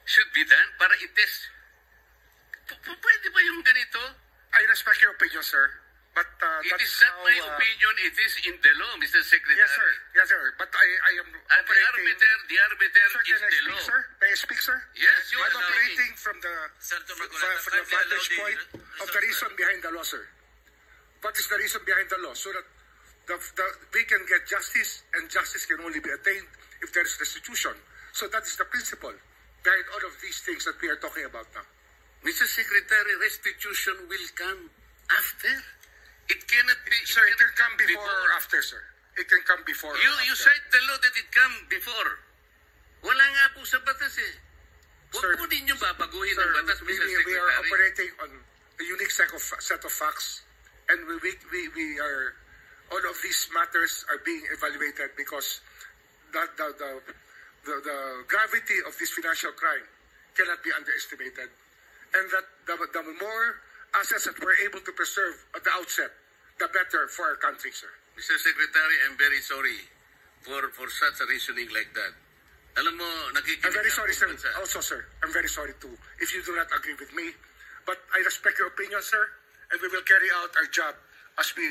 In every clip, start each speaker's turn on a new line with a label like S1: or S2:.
S1: should be done para i-test. Pwede ba yung ganito?
S2: I respect your opinion, sir. But
S1: It
S2: that's
S1: is not
S2: how,
S1: my opinion, it is in the law, Mr. Secretary.
S2: Yes, sir. Yes, sir. But I am
S1: And the
S2: operating.
S1: arbiter
S2: Sir,
S1: is
S2: can I
S1: the
S2: speak,
S1: law.
S2: sir? May I speak, sir?
S1: Yes, you
S2: I'm
S1: are speaking.
S2: operating from the vantage point of the reason behind the law, sir. What is the reason behind the law? So that we can get justice, and justice can only be attained if there is restitution. So that is the principle behind all of these things that we are talking about now.
S1: Mr. Secretary, restitution will come after. It cannot be.
S2: Sir, it can come before or after, sir. It can come before or
S1: You
S2: after.
S1: cite the law that it come before. Wala nga po sa batas eh.
S2: Sir,
S1: Huwag po ninyo babaguhin
S2: Sir,
S1: ang batas, Mr.
S2: we
S1: Secretary.
S2: are operating on a unique set of facts, and we are, all of these matters are being evaluated because the gravity of this financial crime cannot be underestimated, and that the more assets that we're able to preserve at the outset, the better for our country, sir.
S1: Mr. Secretary, I'm very sorry for such a reasoning like that. Alam mo, nakikinig
S2: I'm very
S1: ang
S2: sorry, sir.
S1: bansa.
S2: Also, sir, I'm very sorry too if you do not agree with me. But I respect your opinion, sir, and we will carry out our job as we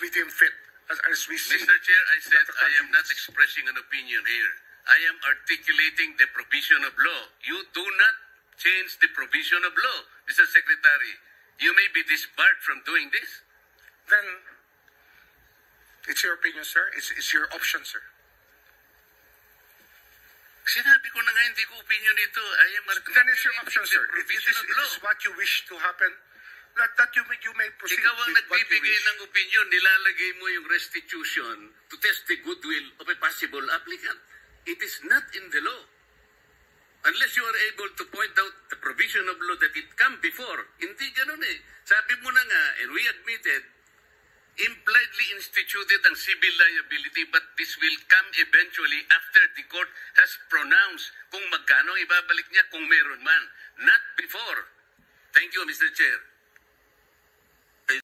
S2: deem fit, as we see.
S1: Mr. Chair, I said
S2: that the
S1: I am not
S2: country needs.
S1: expressing an opinion here. I am articulating the provision of law. You do not change the provision of law, Mr. Secretary. You may be disbarred from doing this.
S2: Then it's your opinion, sir. It's your option, sir.
S1: Sinabi ko na nga hindi ko opinion ito. I am
S2: Then it's your option,
S1: articulating
S2: sir.
S1: the
S2: If it
S1: provision of law.
S2: is what you wish to happen, that you may proceed
S1: Ikaw ang
S2: with what you
S1: nagbibigay
S2: wish.
S1: ng opinion, nilalagay mo yung restitution to test the goodwill of a possible applicant. It is not in the law. Unless you are able to point out the provision of law that it come before. Hindi ganun eh. Sabi mo na nga, and we admitted, impliedly instituted ang civil liability, but this will come eventually after the court has pronounced kung magkano ibabalik niya kung meron man. Not before. Thank you, Mr. Chair.